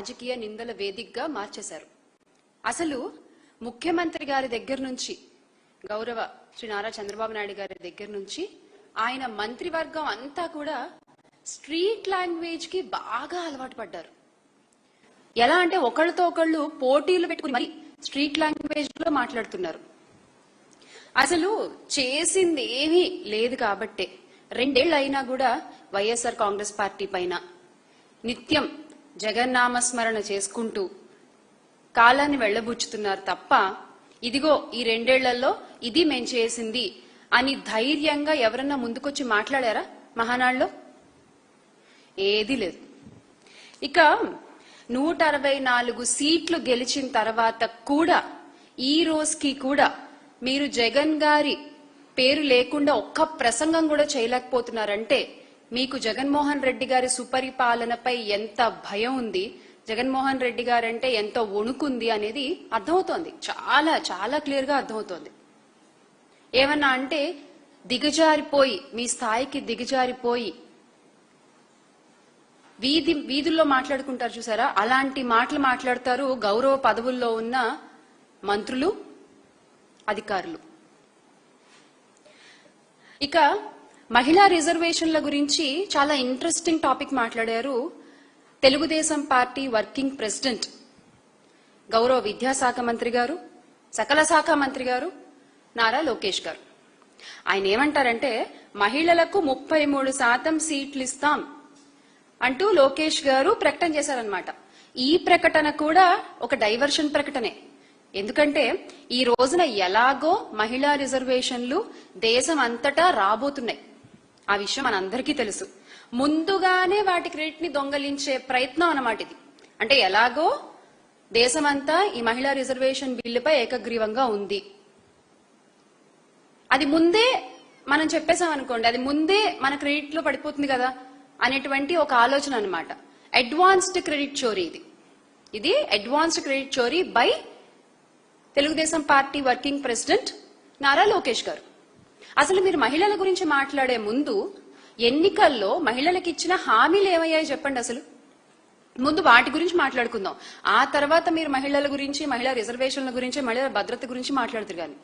రాజకీయ నిందల వేదికగా మార్చేశారు. అసలు ముఖ్యమంత్రి గారి దగ్గర నుంచి, గౌరవ శ్రీ నారా చంద్రబాబు నాయుడు గారి దగ్గర నుంచి ఆయన మంత్రివర్గం అంతా కూడా స్ట్రీట్ లాంగ్వేజ్ కి బాగా అలవాటు పడ్డారు. ఎలా అంటే ఒకళ్ళతో ఒకళ్ళు పోటీలు పెట్టుకుని మరి స్ట్రీట్ లాంగ్వేజ్ లో మాట్లాడుతున్నారు. అసలు చేసింది ఏమీ లేదు కాబట్టే 2 ఏళ్లు అయినా కూడా వైఎస్ఆర్ కాంగ్రెస్ పార్టీ పైన నిత్యం జగన్నామస్మరణ చేసుకుంటూ కాలాన్ని వెళ్లబుచ్చుతున్నారు తప్ప, ఇదిగో ఈ 2 ఏళ్లలో ఇది మేం చేసింది అని ధైర్యంగా ఎవరన్నా ముందుకొచ్చి మాట్లాడారా మహానాడులో? ఏదీ లేదు. ఇక 164 సీట్లు గెలిచిన తర్వాత కూడా ఈ రోజుకి కూడా మీరు జగన్ గారి పేరు లేకుండా ఒక్క ప్రసంగం కూడా చేయలేకపోతున్నారంటే మీకు జగన్మోహన్ రెడ్డి గారి సుపరిపాలనపై ఎంత భయం ఉంది, జగన్మోహన్ రెడ్డి గారంటే ఎంత వణుకుంది అనేది అర్థమవుతోంది. చాలా చాలా క్లియర్ గా అర్థమవుతోంది. ఏమన్నా అంటే దిగజారిపోయి, మీ స్థాయికి దిగజారిపోయి వీధుల్లో మాట్లాడుకుంటారు చూసారా, అలాంటి మాటలు మాట్లాడతారు గౌరవ పదవుల్లో ఉన్న మంత్రులు, అధికారులు. ఇక మహిళా రిజర్వేషన్ల గురించి చాలా ఇంట్రెస్టింగ్ టాపిక్ మాట్లాడారు తెలుగుదేశం పార్టీ వర్కింగ్ ప్రెసిడెంట్, గౌరవ విద్యాశాఖ మంత్రి గారు, సకల శాఖ మంత్రి గారు నారా లోకేష్ గారు. ఆయన ఏమంటారంటే మహిళలకు 33% సీట్లు ఇస్తాం అంటూ లోకేష్ గారు ప్రకటన చేశారనమాట. ఈ ప్రకటన కూడా ఒక డైవర్షన్ ప్రకటనే. ఎందుకంటే ఈ రోజున ఎలాగో మహిళా రిజర్వేషన్లు దేశం అంతటా రాబోతున్నాయి, ఆ విషయం మనందరికీ తెలుసు. ముందుగానే వాటి క్రెడిట్ ని దొంగలించే ప్రయత్నం అన్నమాట ఇది. అంటే ఎలాగో దేశమంతా ఈ మహిళా రిజర్వేషన్ బిల్లుపై ఏకగ్రీవంగా ఉంది, అది ముందే మనం చెప్పేశాం అనుకోండి, అది ముందే మన క్రెడిట్ లో పడిపోతుంది కదా అనేటువంటి ఒక ఆలోచన అన్నమాట. అడ్వాన్స్డ్ క్రెడిట్ చోరీ ఇది అడ్వాన్స్డ్ క్రెడిట్ చోరీ by Telugu Desam party working president Nara Lokesh గారు. అసలు మీరు మహిళల గురించి మాట్లాడే ముందు ఎన్నికల్లో మహిళలకు ఇచ్చిన హామీలు ఏమయ్యాయో చెప్పండి. అసలు ముందు వాటి గురించి మాట్లాడుకుందాం. ఆ తర్వాత మీరు మహిళల గురించి, మహిళా రిజర్వేషన్ల గురించి, మహిళల భద్రత గురించి మాట్లాడుతారు. కానీ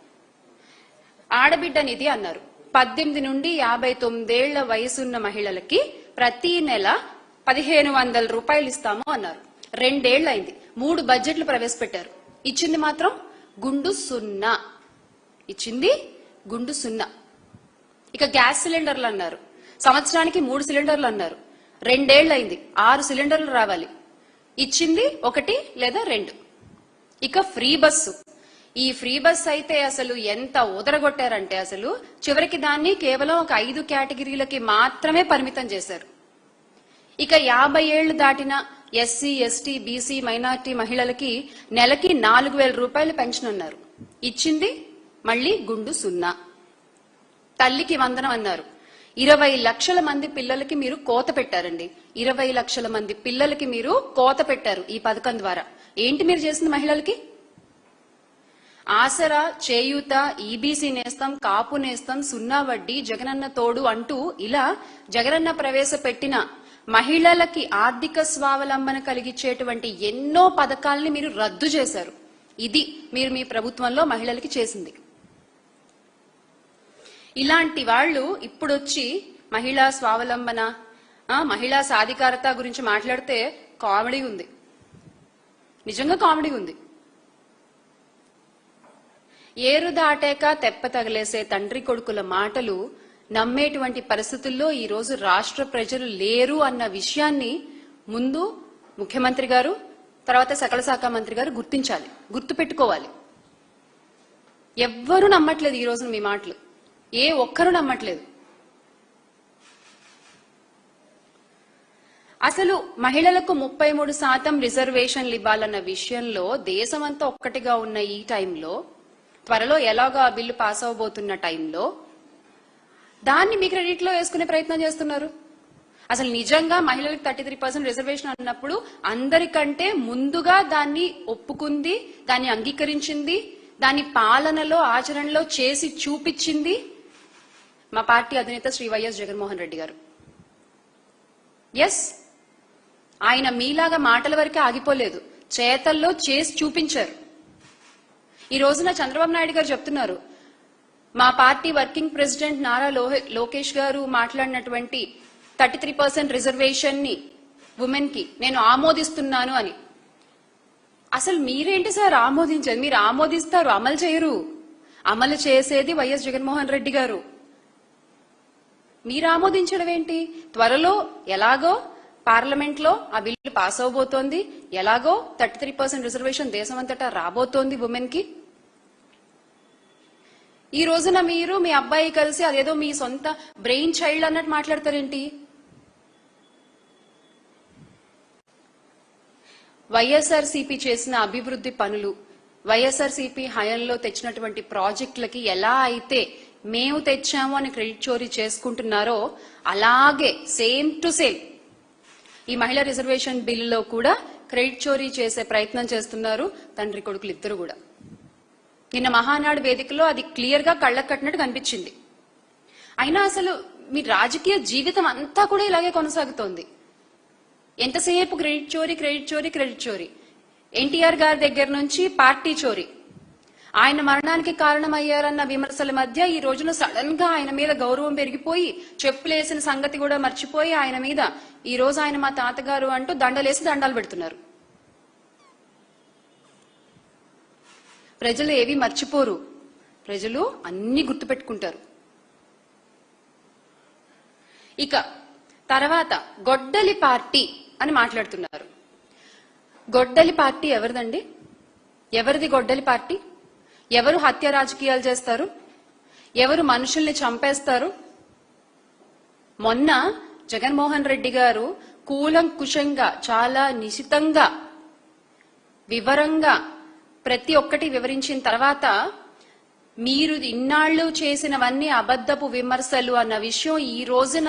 ఆడబిడ్డ నిధి అన్నారు. 18 నుండి 59 ఏళ్ల వయసున్న మహిళలకి ప్రతి నెల 1500 రూపాయలు ఇస్తాము అన్నారు. 2 ఏళ్లు అయింది. 3 బడ్జెట్లు ప్రవేశపెట్టారు. ఇచ్చింది మాత్రం గుండు 0. ఇచ్చింది గుండు 0. ఇక గ్యాస్ సిలిండర్లు అన్నారు. సంవత్సరానికి 3 సిలిండర్లు అన్నారు. 2 ఏళ్లు అయింది. 6 సిలిండర్లు రావాలి. ఇచ్చింది 1 లేదా 2. ఇక ఫ్రీ బస్సు. ఈ ఫ్రీ బస్ అయితే అసలు ఎంత ఉదరగొట్టారంటే అసలు చివరికి దాన్ని కేవలం ఒక 5 కేటగిరీలకి మాత్రమే పరిమితం చేశారు. ఇక 50 ఏళ్లు దాటిన ఎస్సీ, ఎస్టీ, బీసీ, మైనార్టీ మహిళలకి నెలకి 4000 రూపాయలు పెన్షన్ అన్నారు. ఇచ్చింది మళ్లీ గుండు 0. తల్లికి వందనం అన్నారు. 20 లక్షల మంది పిల్లలకి మీరు కోత పెట్టారండి. 20 లక్షల మంది పిల్లలకి మీరు కోత పెట్టారు ఈ పథకం ద్వారా. ఏంటి మీరు చేసింది మహిళలకి? ఆసరా, చేయూత, ఈబీసీ నేస్తం, కాపు నేస్తం, 0 వడ్డీ, జగనన్న తోడు అంటూ ఇలా జగనన్న ప్రవేశపెట్టిన మహిళలకి ఆర్థిక స్వావలంబన కలిగించేటువంటి ఎన్నో పథకాలని మీరు రద్దు చేశారు. ఇది మీరు మీ ప్రభుత్వంలో మహిళలకి చేసింది. ఇలాంటి వాళ్ళు ఇప్పుడొచ్చి మహిళా స్వావలంబన, మహిళా సాధికారత గురించి మాట్లాడితే కామెడీ ఉంది, నిజంగా కామెడీ ఉంది. ఏరు దాటాక తెప్ప తగలేసే తండ్రి కొడుకుల మాటలు నమ్మేటువంటి పరిస్థితుల్లో ఈ రోజు రాష్ట్ర ప్రజలు లేరు అన్న విషయాన్ని ముందు ముఖ్యమంత్రి గారు, తర్వాత సకల శాఖ మంత్రి గారు గుర్తించాలి, గుర్తుపెట్టుకోవాలి. ఎవ్వరూ నమ్మట్లేదు ఈ రోజు మీ మాటలు, ఏ ఒక్కరూ నమ్మట్లేదు. అసలు మహిళలకు 33% రిజర్వేషన్లు ఇవ్వాలన్న విషయంలో దేశమంతా ఒక్కటిగా ఉన్న ఈ టైంలో, త్వరలో ఎలాగో ఆ బిల్లు పాస్ అవబోతున్న టైంలో దాన్ని మీ క్రెడిట్ లో వేసుకునే ప్రయత్నం చేస్తున్నారు. అసలు నిజంగా మహిళలకు 33% రిజర్వేషన్ అన్నప్పుడు అందరికంటే ముందుగా దాన్ని ఒప్పుకుంది, దాన్ని అంగీకరించింది, దాని పాలనలో ఆచరణలో చేసి చూపించింది మా పార్టీ అధినేత శ్రీ వైఎస్ జగన్మోహన్ రెడ్డి గారు. ఎస్, ఆయన మీలాగా మాటల వరకే ఆగిపోలేదు, చేతల్లో చేసి చూపించారు. ఈ రోజున చంద్రబాబు నాయుడు గారు చెప్తున్నారు, మా party working president Nara Lokesh గారు మాట్లాడినటువంటి 33% రిజర్వేషన్ ని ఉమెన్ కి నేను ఆమోదిస్తున్నాను అని. అసలు మీరేంటి సార్ ఆమోదించేది? మీరు ఆమోదిస్తారు, అమలు చేయరు. అమలు చేసేది వైఎస్ జగన్మోహన్ రెడ్డి గారు. మీరు ఆమోదించడం ఏంటి? త్వరలో ఎలాగో పార్లమెంట్ లో ఆ బిల్లు పాస్ అవబోతోంది, ఎలాగో 33% రిజర్వేషన్ దేశమంతటా రాబోతోంది ఉమెన్ కి. ఈ రోజున మీరు మీ అబ్బాయి కలిసి అదేదో మీ సొంత బ్రెయిన్ చైల్డ్ అన్నట్టు మాట్లాడతారేంటి? వైఎస్ఆర్సీపీ చేసిన అభివృద్ధి పనులు, వైఎస్ఆర్సీపీ హయాంలో తెచ్చినటువంటి ప్రాజెక్టులకి ఎలా అయితే మేము తెచ్చాము అని క్రెడిట్ చోరీ చేసుకుంటున్నారో అలాగే సేమ్ టు సేమ్ ఈ మహిళా రిజర్వేషన్ బిల్లులో కూడా క్రెడిట్ చోరీ చేసే ప్రయత్నం చేస్తున్నారు తండ్రి కొడుకులు ఇద్దరు కూడా. నిన్న మహానాడు వేదికలో అది క్లియర్ గా కళ్ళకు కట్టినట్టు కనిపించింది. అయినా అసలు మీ రాజకీయ జీవితం అంతా కూడా ఇలాగే కొనసాగుతోంది. ఎంతసేపు క్రెడిట్ చోరీ, క్రెడిట్ చోరీ, క్రెడిట్ చోరీ. ఎన్టీఆర్ గారి దగ్గర నుంచి పార్టీ చోరీ, ఆయన మరణానికి కారణమయ్యారన్న విమర్శల మధ్య ఈ రోజున సడన్ గా ఆయన మీద గౌరవం పెరిగిపోయి చెప్పులేసిన సంగతి కూడా మర్చిపోయి ఆయన మీద ఈ రోజు ఆయన మా తాతగారు అంటూ దండలేసి దండాలు పెడుతున్నారు. ప్రజలు ఏవి మర్చిపోరు, ప్రజలు అన్ని గుర్తుపెట్టుకుంటారు. ఇక తర్వాత గొడ్డలి పార్టీ అని మాట్లాడుతున్నారు. గొడ్డలి పార్టీ ఎవరిదండి? ఎవరిది గొడ్డలి పార్టీ? ఎవరు హత్య రాజకీయాలు చేస్తారు? ఎవరు మనుషుల్ని చంపేస్తారు? మొన్న జగన్మోహన్ రెడ్డి గారు కూలంకుషంగా చాలా నిశితంగా వివరంగా ప్రతి ఒక్కటి వివరించిన తర్వాత మీరు ఇన్నాళ్లు చేసినవన్నీ అబద్ధపు విమర్శలు అన్న విషయం ఈ రోజున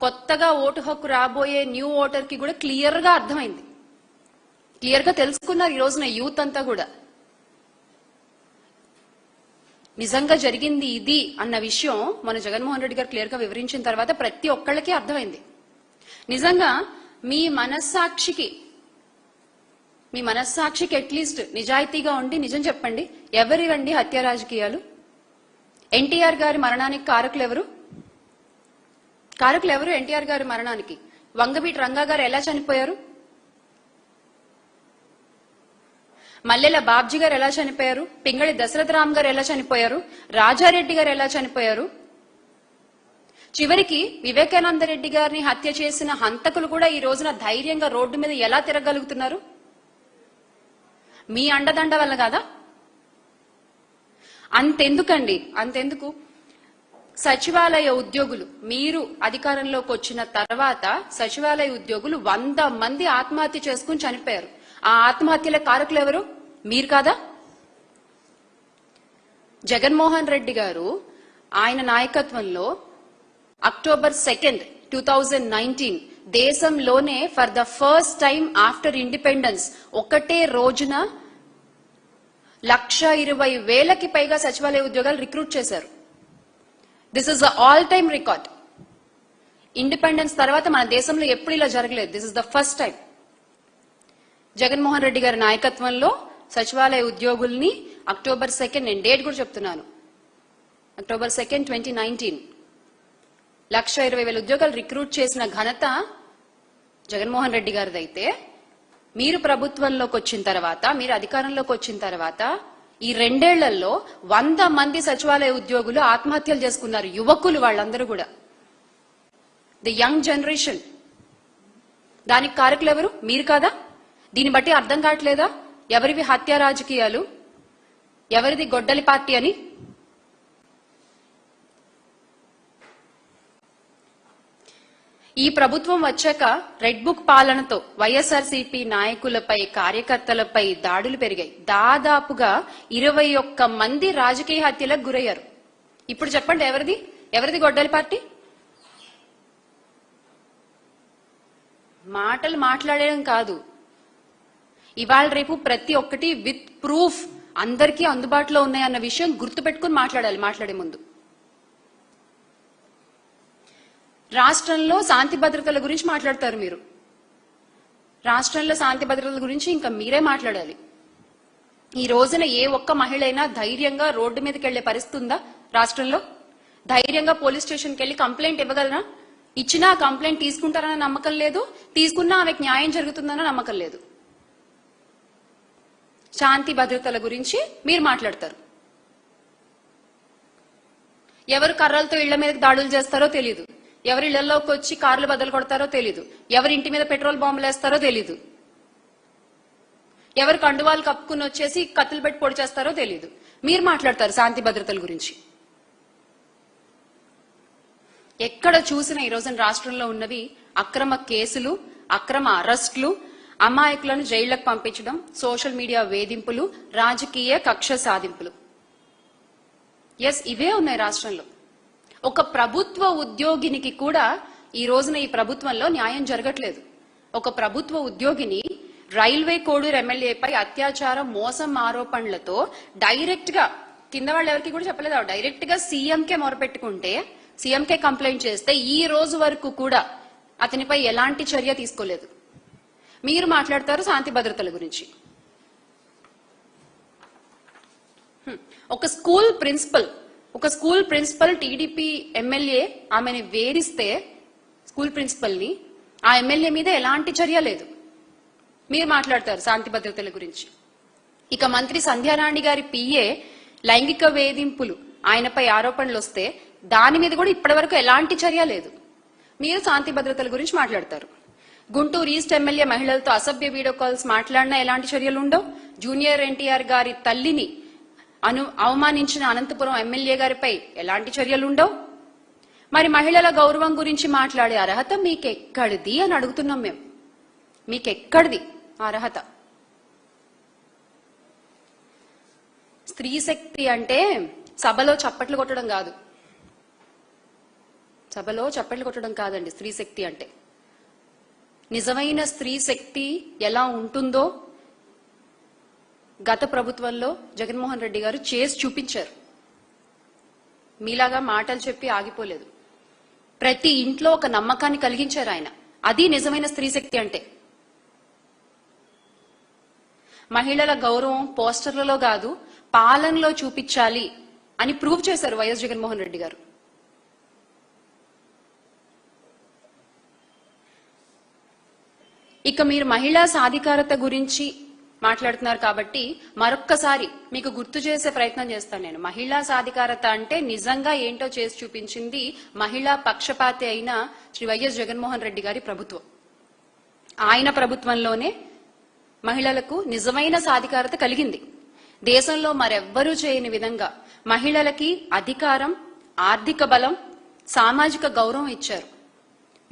కొత్తగా ఓటు హక్కు రాబోయే న్యూ ఓటర్ కి కూడా క్లియర్ గా అర్థమైంది, క్లియర్ గా తెలుసుకున్నారు ఈ రోజున యూత్ అంతా కూడా. నిజంగా జరిగింది ఇది అన్న విషయం మన జగన్మోహన్ రెడ్డి గారు క్లియర్ గా వివరించిన తర్వాత ప్రతి ఒక్కళ్ళకి అర్థమైంది. నిజంగా మీ మనస్సాక్షికి అట్లీస్ట్ నిజాయితీగా ఉండి నిజం చెప్పండి, ఎవరివండి హత్య రాజకీయాలు? ఎన్టీఆర్ గారి మరణానికి కారకులు ఎవరు? ఎన్టీఆర్ గారి మరణానికి వంగవీటి రంగా గారు ఎలా చనిపోయారు? మల్లెల బాబ్జీ గారు ఎలా చనిపోయారు? పింగళి దశరథరామ్ గారు ఎలా చనిపోయారు? రాజారెడ్డి గారు ఎలా చనిపోయారు? చివరికి వివేకానంద రెడ్డి గారిని హత్య చేసిన హంతకులు కూడా ఈ రోజున ధైర్యంగా రోడ్డు మీద ఎలా తిరగలుగుతున్నారు? మీ అండదండ వల్ల కాదా? అంతెందుకు సచివాలయ ఉద్యోగులు, మీరు అధికారంలోకి వచ్చిన తర్వాత సచివాలయ ఉద్యోగులు 100 మంది ఆత్మహత్య చేసుకుని చనిపోయారు. ఆ ఆత్మహత్యల కారకులు ఎవరు? మీరు కాదా? జగన్మోహన్ రెడ్డి గారు ఆయన నాయకత్వంలో అక్టోబర్ 2, 2019 దేశంలోనే for the first time after independence ఒకటే రోజున 1,20,000కి పైగా సచివాలయ ఉద్యోగాలు రిక్రూట్ చేశారు. This is the all time record. Independence తర్వాత మన దేశంలో ఎప్పుడు ఇలా జరగలేదు. This is the first time. Jaganmohan Reddy గారి నాయకత్వంలో సచివాలయ ఉద్యోగుల్ని అక్టోబర్ 2, నేను డేట్ కూడా చెప్తున్నాను, అక్టోబర్ 2, 2019 1,20,000 ఉద్యోగాలు రిక్రూట్ చేసిన ఘనత జగన్మోహన్ రెడ్డి గారిదైతే, మీరు ప్రభుత్వంలోకి వచ్చిన తర్వాత, మీరు అధికారంలోకి వచ్చిన తర్వాత ఈ 2 ఏళ్లలో 100 మంది సచివాలయ ఉద్యోగులు ఆత్మహత్యలు చేసుకున్నారు. యువకులు వాళ్ళందరూ కూడా, ది యంగ్ జనరేషన్. దానికి కారకులు ఎవరు? మీరు కాదా? దీన్ని బట్టి అర్థం కావట్లేదా ఎవరివి హత్య రాజకీయాలు, ఎవరిది గొడ్డలి పార్టీ అని? ఈ ప్రభుత్వం వచ్చాక రెడ్ బుక్ పాలనతో వైఎస్ఆర్సీపీ నాయకులపై, కార్యకర్తలపై దాడులు పెరిగాయి. దాదాపుగా 21 మంది రాజకీయ హత్యలకు గురయ్యారు. ఇప్పుడు చెప్పండి, ఎవరిది గొడ్డలి పార్టీ? మాటలు మాట్లాడడం కాదు, ఇవాళ రేపు ప్రతి ఒక్కటి విత్ ప్రూఫ్ అందరికీ అందుబాటులో ఉన్నాయన్న విషయం గుర్తుపెట్టుకుని మాట్లాడాలి మాట్లాడే ముందు. రాష్ట్రంలో శాంతి భద్రతల గురించి మాట్లాడతారు మీరు. రాష్ట్రంలో శాంతి భద్రతల గురించి ఇంకా మీరే మాట్లాడాలి. ఈ రోజున ఏ ఒక్క మహిళ అయినా ధైర్యంగా రోడ్డు మీదకి వెళ్లే పరిస్థితి ఉందా రాష్ట్రంలో? ధైర్యంగా పోలీస్ స్టేషన్కి వెళ్లి కంప్లైంట్ ఇవ్వగలరా? ఇచ్చినా కంప్లైంట్ తీసుకుంటారన్న నమ్మకం లేదు, తీసుకున్నా ఆమెకు న్యాయం జరుగుతుందన్న నమ్మకం లేదు. శాంతి భద్రతల గురించి మీరు మాట్లాడతారు. ఎవరు కర్రలతో ఇళ్ల మీదకి దాడులు చేస్తారో తెలీదు, ఎవరి ఇళ్లలోకి వచ్చి కార్లు బద్దలు కొడతారో తెలీదు, ఎవరి ఇంటి మీద పెట్రోల్ బాంబులు వేస్తారో తెలీదు, ఎవరు కండువాలు కప్పుకుని వచ్చేసి కత్తులు పెట్టి పొడి చేస్తారో తెలీదు. మీరు మాట్లాడతారు శాంతి భద్రతల గురించి. ఎక్కడ చూసినా ఈ రోజున రాష్ట్రంలో ఉన్నవి అక్రమ కేసులు, అక్రమ అరెస్టులు, అమాయకులను జైళ్లకు పంపించడం, సోషల్ మీడియా వేధింపులు, రాజకీయ కక్ష సాధింపులు. ఇవే ఉన్నాయి రాష్ట్రంలో. ఒక ప్రభుత్వ ఉద్యోగినికి కూడా ఈ రోజున ఈ ప్రభుత్వంలో న్యాయం జరగట్లేదు. ఒక ప్రభుత్వ ఉద్యోగిని రైల్వే కోడూరు ఎమ్మెల్యేపై అత్యాచారం, మోసం ఆరోపణలతో డైరెక్ట్ గా కింద వాళ్ళు ఎవరికి కూడా చెప్పలేదు, డైరెక్ట్ గా సీఎంకే మొరపెట్టుకుంటే, సీఎంకే కంప్లైంట్ చేస్తే ఈ రోజు వరకు కూడా అతనిపై ఎలాంటి చర్య తీసుకోలేదు. మీరు మాట్లాడతారు శాంతి భద్రతల గురించి. ఒక స్కూల్ ప్రిన్సిపల్ టీడీపీ ఎమ్మెల్యే ఆమెని వేరిస్తే, స్కూల్ ప్రిన్సిపల్ ని, ఆ ఎమ్మెల్యే మీద ఎలాంటి చర్య లేదు. మీరు మాట్లాడతారు శాంతి భద్రతల గురించి. ఇక మంత్రి సంధ్యారాణి గారి పిఏ లైంగిక వేధింపులు, ఆయనపై ఆరోపణలు వస్తే దాని మీద కూడా ఇప్పటి వరకు ఎలాంటి చర్య లేదు. మీరు శాంతి భద్రతల గురించి మాట్లాడతారు. గుంటూరు ఈస్ట్ ఎమ్మెల్యే మహిళలతో అసభ్య వీడియో కాల్స్ మాట్లాడినా ఎలాంటి చర్యలు ఉండవు. జూనియర్ ఎన్టీఆర్ గారి తల్లిని అవమానించిన అనంతపురం ఎమ్మెల్యే గారిపై ఎలాంటి చర్యలు ఉండవు. మరి మహిళల గౌరవం గురించి మాట్లాడే అర్హత మీకెక్కడిది అని అడుగుతున్నాం మేము. మీకెక్కడిది అర్హత? స్త్రీ శక్తి అంటే సభలో చప్పట్లు కొట్టడం కాదు, కాదండి స్త్రీ శక్తి అంటే. నిజమైన స్త్రీ శక్తి ఎలా ఉంటుందో గత ప్రభుత్వంలో జగన్మోహన్ రెడ్డి గారు చేసి చూపించారు. మీలాగా మాటలు చెప్పి ఆగిపోలేదు. ప్రతి ఇంట్లో ఒక నమ్మకాన్ని కలిగించారు ఆయన. అది నిజమైన స్త్రీ శక్తి అంటే. మహిళల గౌరవం పోస్టర్లలో కాదు, పాలనలో చూపించాలి అని ప్రూవ్ చేశారు వైఎస్ జగన్మోహన్ రెడ్డి గారు. ఇక మీరు మహిళా సాధికారత గురించి మాట్లాడుతున్నారు కాబట్టి మరొక్కసారి మీకు గుర్తు చేసే ప్రయత్నం చేస్తాను నేను. మహిళా సాధికారత అంటే నిజంగా ఏంటో చేసి చూపించింది మహిళా పక్షపాతి అయిన శ్రీ వైఎస్ జగన్మోహన్ రెడ్డి గారి ప్రభుత్వం. ఆయన ప్రభుత్వంలోనే మహిళలకు నిజమైన సాధికారత కలిగింది. దేశంలో మరెవ్వరూ చేయని విధంగా మహిళలకి అధికారం, ఆర్థిక బలం, సామాజిక గౌరవం ఇచ్చారు.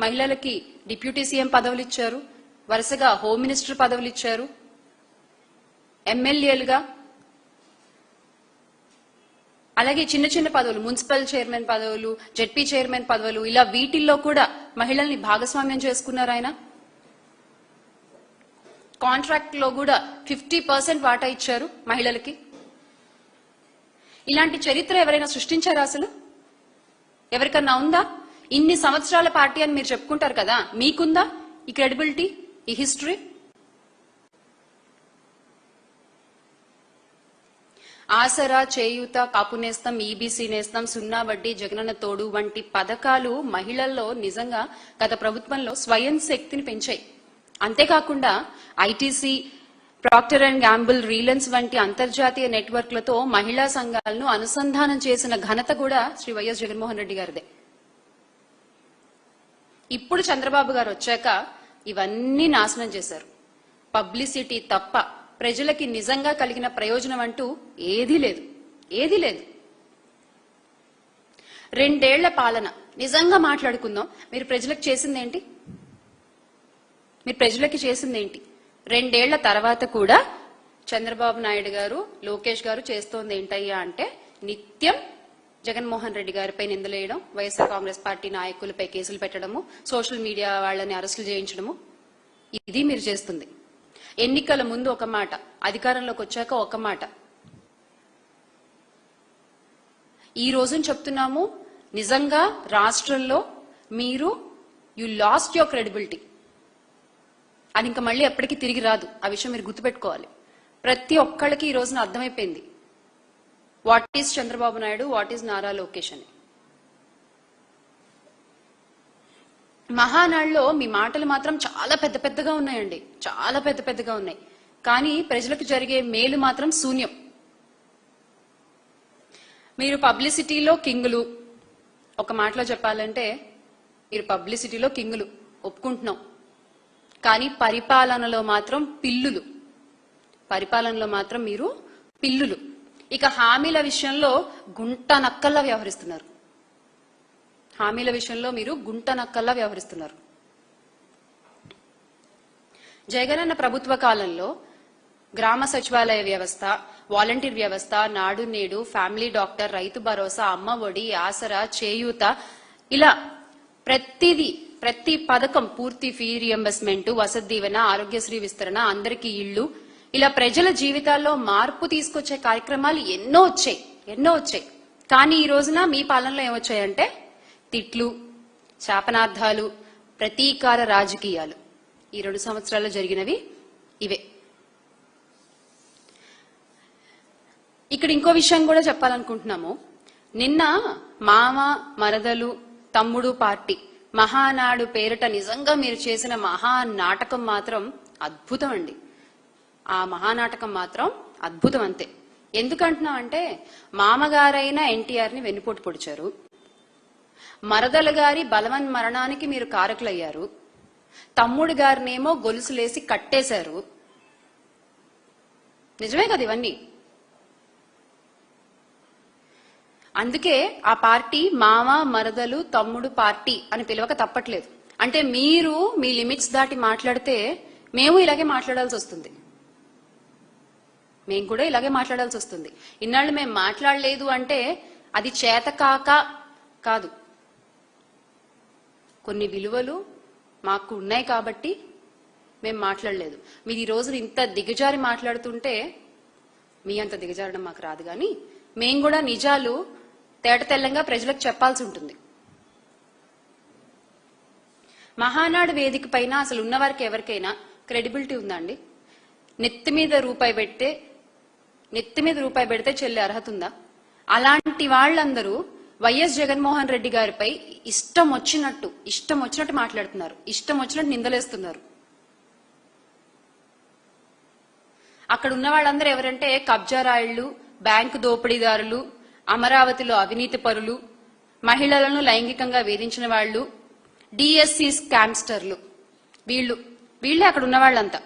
మహిళలకి డిప్యూటీ సీఎం పదవులు ఇచ్చారు, వరుసగా హోమ్ మినిస్టర్ పదవులు ఇచ్చారు, ఎమ్మెల్యేలుగా, అలాగే చిన్న చిన్న పదవులు, మున్సిపల్ చైర్మన్ పదవులు, జెడ్పీ చైర్మన్ పదవులు, ఇలా వీటిల్లో కూడా మహిళల్ని భాగస్వామ్యం చేసుకున్నారు ఆయన. కాంట్రాక్ట్ లో కూడా 50% వాటా ఇచ్చారు మహిళలకి. ఇలాంటి చరిత్ర ఎవరైనా సృష్టించారా? అసలు ఎవరికన్నా ఉందా? ఇన్ని సంవత్సరాల పార్టీ అని మీరు చెప్పుకుంటారు కదా, మీకుందా ఈ క్రెడిబిలిటీ, ఈ హిస్టరీ? ఆసరా, చేయూత, కాపు నేస్తం, ఈబీసీ నేస్తం, సున్నా వడ్డీ, జగనన్న తోడు వంటి పథకాలు మహిళల్లో నిజంగా గత ప్రభుత్వంలో స్వయం శక్తిని పెంచాయి. అంతేకాకుండా ITC, Procter and Gamble, Reliance వంటి అంతర్జాతీయ నెట్వర్క్లతో మహిళా సంఘాలను అనుసంధానం చేసిన ఘనత కూడా శ్రీ వైఎస్ జగన్మోహన్ రెడ్డి గారిదే. ఇప్పుడు చంద్రబాబు గారు వచ్చాక ఇవన్నీ నాశనం చేశారు. పబ్లిసిటీ తప్ప ప్రజలకి నిజంగా కలిగిన ప్రయోజనం అంటూ ఏదీ లేదు. 2 ఏళ్ల పాలన నిజంగా మాట్లాడుకుందాం. మీరు ప్రజలకు చేసిందేంటి? 2 ఏళ్ల తర్వాత కూడా చంద్రబాబు నాయుడు గారు, లోకేష్ గారు చేస్తోంది ఏంటయ్యా అంటే నిత్యం జగన్మోహన్ రెడ్డి గారిపై నిందలేయడం, వైఎస్ఆర్ కాంగ్రెస్ పార్టీ నాయకులపై కేసులు పెట్టడము, సోషల్ మీడియా వాళ్ళని అరెస్టులు చేయించడము. ఇది మీరు చేస్తుంది. ఎన్నికల ముందు ఒక మాట, అధికారంలోకి వచ్చాక ఒక మాట. ఈ రోజున చెప్తున్నాము, నిజంగా రాష్ట్రంలో మీరు యు లాస్ట్ యువర్ క్రెడిబిలిటీ. అది ఇంకా మళ్ళీ ఎప్పటికీ తిరిగి రాదు. ఆ విషయం మీరు గుర్తుపెట్టుకోవాలి. ప్రతి ఒక్కళ్ళకి ఈ రోజున అర్థమైపోయింది what is Chandrababu Naidu, what is Nara Lokesh అని. మహానాడులో మీ మాటలు మాత్రం చాలా పెద్ద పెద్దగా ఉన్నాయండి, చాలా పెద్ద పెద్దగా ఉన్నాయి. కానీ ప్రజలకు జరిగే మేలు మాత్రం శూన్యం. మీరు పబ్లిసిటీలో కింగులు, ఒక మాటలో చెప్పాలంటే మీరు పబ్లిసిటీలో కింగులు ఒప్పుకుంటున్నాం, కానీ పరిపాలనలో మాత్రం పిల్లులు. పరిపాలనలో మాత్రం మీరు పిల్లులు. ఇక హామీల విషయంలో గుంట నక్కల్లా వ్యవహరిస్తున్నారు. హామీల విషయంలో మీరు గుంట నక్కల్లా వ్యవహరిస్తున్నారు. జగనన్న ప్రభుత్వ కాలంలో గ్రామ సచివాలయ వ్యవస్థ, వాలంటీర్ వ్యవస్థ, నాడు నేడు, ఫ్యామిలీ డాక్టర్, రైతు భరోసా, అమ్మ ఒడి, ఆసరా, చేయూత, ఇలా ప్రతి పథకం, పూర్తి ఫీ రియంబర్స్మెంట్, వసతి దీవెన, ఆరోగ్యశ్రీ విస్తరణ, అందరికీ ఇళ్లు, ఇలా ప్రజల జీవితాల్లో మార్పు తీసుకొచ్చే కార్యక్రమాలు ఎన్నో వచ్చాయి. కానీ ఈ రోజున మీ పాలనలో ఏమొచ్చాయంటే తిట్లు, శాపనార్థాలు, ప్రతీకార రాజకీయాలు. ఈ 2 సంవత్సరాల్లో జరిగినవి ఇవే. ఇక్కడ ఇంకో విషయం కూడా చెప్పాలనుకుంటున్నాము. నిన్న మామ, మరదలు, తమ్ముడు పార్టీ మహానాడు పేరిట నిజంగా మీరు చేసిన మహానాటకం మాత్రం అద్భుతం అండి. ఆ మహానాటకం మాత్రం అద్భుతం అంతే. ఎందుకంటున్నాం అంటే మామగారైన ఎన్టీఆర్ ని వెన్నుపోటు పొడిచారు, మరదలు గారి బలవన్ మరణానికి మీరు కారకులయ్యారు, తమ్ముడు గారినేమో గొలుసులేసి కట్టేశారు. నిజమే కదా ఇవన్నీ. అందుకే ఆ పార్టీ మామ, మరదలు, తమ్ముడు పార్టీ అని పిలవక తప్పట్లేదు. అంటే మీరు మీ లిమిట్స్ దాటి మాట్లాడితే మేము ఇలాగే మాట్లాడాల్సి వస్తుంది. మేము కూడా ఇలాగే మాట్లాడాల్సి వస్తుంది. ఇన్నాళ్ళు మేము మాట్లాడలేదు అంటే అది చేతకాక కాదు, కొన్ని విలువలు మాకు ఉన్నాయి కాబట్టి మేము మాట్లాడలేదు. మీరు ఈ రోజు ఇంత దిగజారి మాట్లాడుతుంటే మీ అంత దిగజారడం మాకు రాదు, కానీ మేము కూడా నిజాలు తేట తెల్లంగా ప్రజలకు చెప్పాల్సి ఉంటుంది. మహానాడు వేదిక పైన అసలు ఉన్నవారికి ఎవరికైనా క్రెడిబిలిటీ ఉందండి? నెత్తి మీద రూపాయి పెడితే చెల్లి అర్హత ఉందా? అలాంటి వాళ్ళందరూ వైఎస్ జగన్మోహన్ రెడ్డి గారిపై ఇష్టం వచ్చినట్టు మాట్లాడుతున్నారు, ఇష్టం వచ్చినట్టు నిందలేస్తున్నారు. అక్కడ ఉన్న వాళ్ళందరూ ఎవరంటే కబ్జా రాయిళ్లు, బ్యాంకు దోపిడీదారులు, అమరావతిలో అవినీతి పరులు, మహిళలను లైంగికంగా వేధించిన వాళ్ళు, డిఎస్సి స్కామ్స్టర్లు, వీళ్ళే అక్కడ ఉన్న వాళ్ళంతా.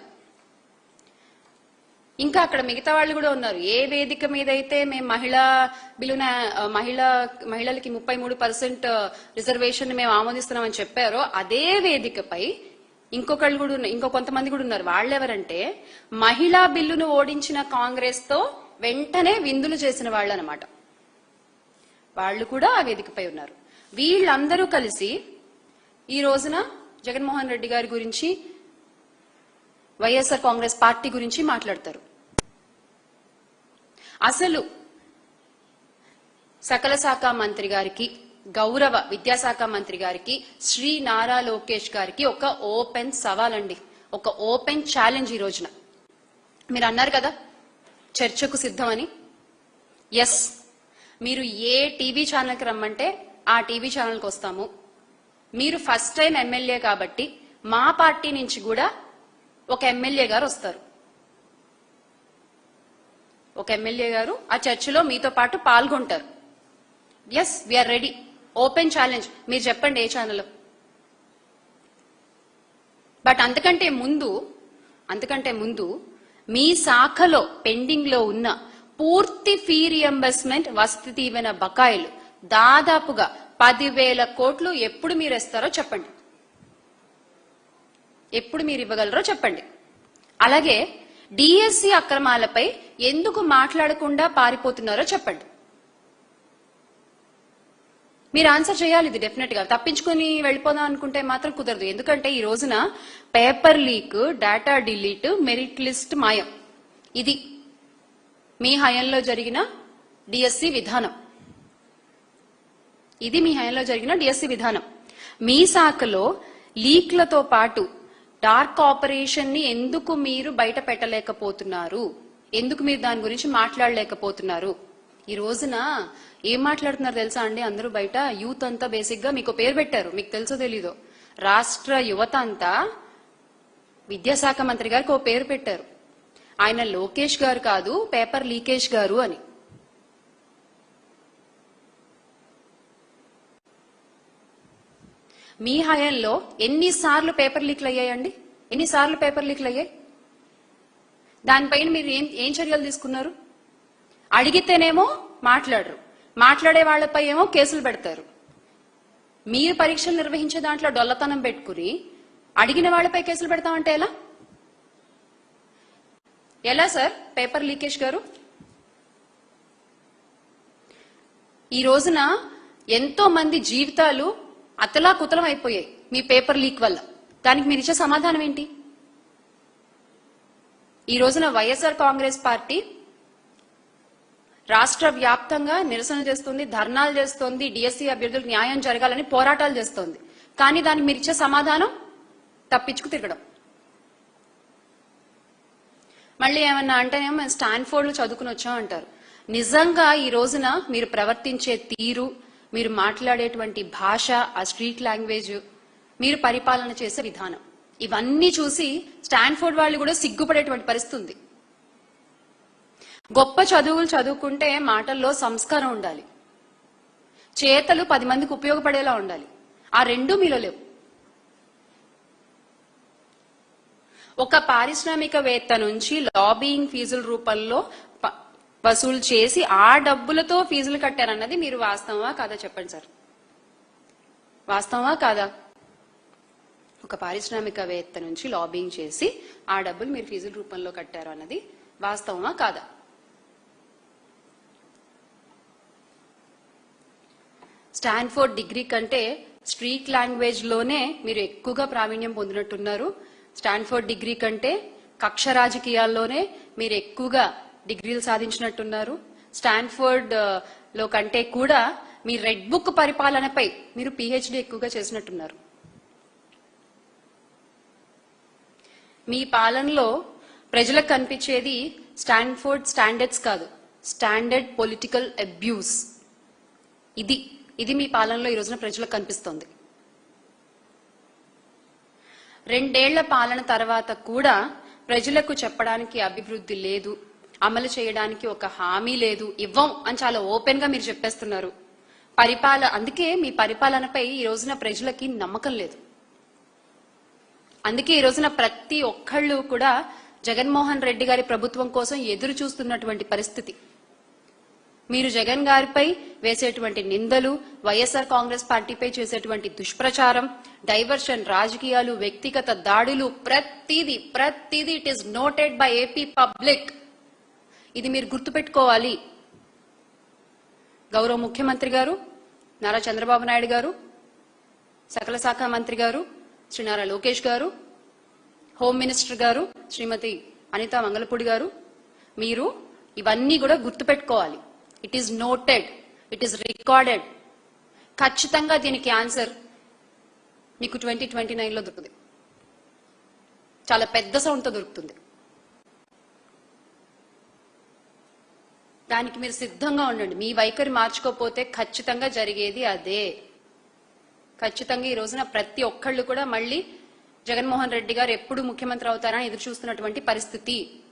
ఇంకా అక్కడ మిగతా వాళ్ళు కూడా ఉన్నారు. ఏ వేదిక మీద అయితే మేము మహిళలకి 33% రిజర్వేషన్ మేము ఆమోదిస్తున్నామని చెప్పారో అదే వేదికపై ఇంకో కొంతమంది కూడా ఉన్నారు. వాళ్ళెవరంటే మహిళా బిల్లును ఓడించిన కాంగ్రెస్ తో వెంటనే విందులు చేసిన వాళ్ళు అన్నమాట. వాళ్ళు కూడా ఆ వేదికపై ఉన్నారు. వీళ్ళందరూ కలిసి ఈ రోజున జగన్మోహన్ రెడ్డి గారి గురించి, వైఎస్ఆర్ కాంగ్రెస్ పార్టీ గురించి మాట్లాడతారు. అసలు సకల శాఖ మంత్రి గారికి, గౌరవ విద్యాశాఖ మంత్రి గారికి, శ్రీ నారా లోకేష్ గారికి ఒక ఓపెన్ సవాల్ అండి, ఒక ఓపెన్ ఛాలెంజ్. ఈ రోజున మీరు అన్నారు కదా చర్చకు సిద్ధమని. ఎస్, మీరు ఏ టీవీ ఛానల్కి రమ్మంటే ఆ టీవీ ఛానల్కి వస్తాము. మీరు ఫస్ట్ టైం ఎమ్మెల్యే కాబట్టి మా పార్టీ నుంచి కూడా ఒక ఎమ్మెల్యే గారు వస్తారు. ఒక ఎమ్మెల్యే గారు ఆ చర్చలో మీతో పాటు పాల్గొంటారు. Yes, we are ready. Open challenge. మీరు చెప్పండి ఏ ఛానల్. బట్ అంతకంటే ముందు మీ శాఖలో పెండింగ్ లో ఉన్న పూర్తి ఫీ రియంబర్స్మెంట్, వసతి దీవెన బకాయిలు దాదాపుగా 10,000 కోట్లు ఎప్పుడు మీరు ఇస్తారో చెప్పండి. ఎప్పుడు మీరు ఇవ్వగలరో చెప్పండి. అలాగే డిఎస్సి అక్రమాలపై ఎందుకు మాట్లాడకుండా పారిపోతున్నారో చెప్పండి. మీరు ఆన్సర్ చేయాలి ఇది డెఫినెట్ గా. తప్పించుకుని వెళ్ళిపోదాం అనుకుంటే మాత్రం కుదరదు. ఎందుకంటే ఈ రోజున paper leak, data delete, merit list మాయం, ఇది మీ హయాంలో జరిగిన డిఎస్సి విధానం. మీ శాఖలో లీక్లతో పాటు డార్క్ ఆపరేషన్ ని ఎందుకు మీరు బయట పెట్టలేకపోతున్నారు? ఎందుకు మీరు దాని గురించి మాట్లాడలేకపోతున్నారు? ఈ రోజున ఏం మాట్లాడుతున్నారు తెలుసా అండి? అందరూ బయట యూత్ అంతా బేసిక్ గా మీకు పేరు పెట్టారు, మీకు తెలుసో తెలీదో. రాష్ట్ర యువత అంతా విద్యాశాఖ మంత్రి గారికి ఓ పేరు పెట్టారు. ఆయన లోకేష్ గారు కాదు, పేపర్ లీకేష్ గారు అని. మీ హయాంలో ఎన్నిసార్లు పేపర్ లీక్లు అయ్యాయండి? ఎన్నిసార్లు పేపర్ లీక్లు అయ్యాయి? దానిపైన మీరు ఏం చర్యలు తీసుకున్నారు? అడిగితేనేమో మాట్లాడరు, మాట్లాడే వాళ్లపై ఏమో కేసులు పెడతారు. మీరు పరీక్షలు నిర్వహించే దాంట్లో డొల్లతనం పెట్టుకుని అడిగిన వాళ్లపై కేసులు పెడతామంటే ఎలా? ఎలా సార్ పేపర్ లీకేష్ గారు? ఈ రోజున ఎంతో మంది జీవితాలు అతలాకుతలం అయిపోయాయి మీ పేపర్ లీక్ వల్ల. దానికి మీరు ఇచ్చే సమాధానం ఏంటి? ఈ రోజున వైఎస్ఆర్ కాంగ్రెస్ పార్టీ రాష్ట్ర వ్యాప్తంగా నిరసన చేస్తుంది, ధర్నాలు చేస్తోంది, డిఎస్సీ అభ్యర్థులకు న్యాయం జరగాలని పోరాటాలు చేస్తోంది. కానీ దానికి మీరు ఇచ్చే సమాధానం తప్పించుకు తిరగడం. మళ్ళీ ఏమన్నా అంటేనేమో మేము స్టాన్ఫోర్డ్ లో చదువుకుని వచ్చాం అంటారు. నిజంగా ఈ రోజున మీరు ప్రవర్తించే తీరు, మీరు మాట్లాడేటువంటి భాష, ఆ స్ట్రీట్ లాంగ్వేజ్, మీరు పరిపాలన చేసే విధానం, ఇవన్నీ చూసి స్టాన్ఫోర్డ్ వాళ్ళు కూడా సిగ్గుపడేటువంటి పరిస్థితి ఉంది. గొప్ప చదువులు చదువుకుంటే మాటల్లో సంస్కారం ఉండాలి, చేతలు 10 మందికి ఉపయోగపడేలా ఉండాలి. ఆ రెండూ మీలో లేవు. ఒక పారిశ్రామికవేత్త నుంచి లాబింగ్ ఫీజుల రూపంలో వసూలు చేసి ఆ డబ్బులతో ఫీజులు కట్టారన్నది మీరు వాస్తవమా కాదా చెప్పండి సార్? వాస్తవమా కాదా? ఒక పారిశ్రామికవేత్త నుంచి లాబింగ్ చేసి ఆ డబ్బులు మీరు ఫీజుల రూపంలో కట్టారు అన్నది వాస్తవమా కాదా? స్టాన్ఫోర్డ్ డిగ్రీ కంటే స్ట్రీట్ లాంగ్వేజ్ లోనే మీరు ఎక్కువగా ప్రావీణ్యం పొందినట్టున్నారు. స్టాన్ఫోర్డ్ డిగ్రీ కంటే కక్ష రాజకీయాల్లోనే మీరు ఎక్కువగా డిగ్రీలు సాధించినట్టున్నారు. స్టాన్ఫోర్డ్ లో కంటే కూడా మీ రెడ్ బుక్ పరిపాలనపై మీరు పిహెచ్డి ఎక్కువగా చేసినట్టున్నారు. మీ పాలనలో ప్రజలకు కనిపించేది స్టాన్ఫోర్డ్ స్టాండర్డ్స్ కాదు, స్టాండర్డ్ పొలిటికల్ అబ్యూస్. ఇది మీ పాలనలో ఈ రోజున ప్రజలకు కనిపిస్తోంది. 2 ఏళ్ల పాలన తర్వాత కూడా ప్రజలకు చెప్పడానికి అభివృద్ధి లేదు, అమలు చేయడానికి ఒక హామీ లేదు, ఇవ్వం అని చాలా ఓపెన్ గా మీరు చెప్పేస్తున్నారు. అందుకే మీ పరిపాలనపై ఈ రోజున ప్రజలకి నమ్మకం లేదు. అందుకే ఈ రోజున ప్రతి ఒక్కళ్ళు కూడా జగన్మోహన్ రెడ్డి గారి ప్రభుత్వం కోసం ఎదురు చూస్తున్నటువంటి పరిస్థితి. మీరు జగన్ గారిపై వేసేటువంటి నిందలు, వైఎస్ఆర్ కాంగ్రెస్ పార్టీపై చేసేటువంటి దుష్ప్రచారం, డైవర్షన్ రాజకీయాలు, వ్యక్తిగత దాడులు, ప్రతిదీ it is noted by AP public. ఇది మీరు గుర్తుపెట్టుకోవాలి. గౌరవ ముఖ్యమంత్రి గారు నారా చంద్రబాబు నాయుడు గారు, సకల శాఖ మంత్రి గారు శ్రీ నారా లోకేష్ గారు, హోమ్ మినిస్టర్ గారు శ్రీమతి అనితా మంగళపూడి గారు, మీరు ఇవన్నీ కూడా గుర్తుపెట్టుకోవాలి. It is noted, it is recorded. ఖచ్చితంగా దీనికి ఆన్సర్ మీకు 2029లో దొరుకుతుంది. చాలా పెద్ద సౌండ్తో దొరుకుతుంది. దానికి మీరు సిద్ధంగా ఉండండి. మీ వైఖరి మార్చుకోకపోతే ఖచ్చితంగా జరిగేది అదే. ఖచ్చితంగా ఈ రోజున ప్రతి ఒక్కళ్ళు కూడా మళ్ళీ జగన్మోహన్ రెడ్డి గారు ఎప్పుడు ముఖ్యమంత్రి అవుతారని ఎదురు చూస్తున్నటువంటి పరిస్థితి.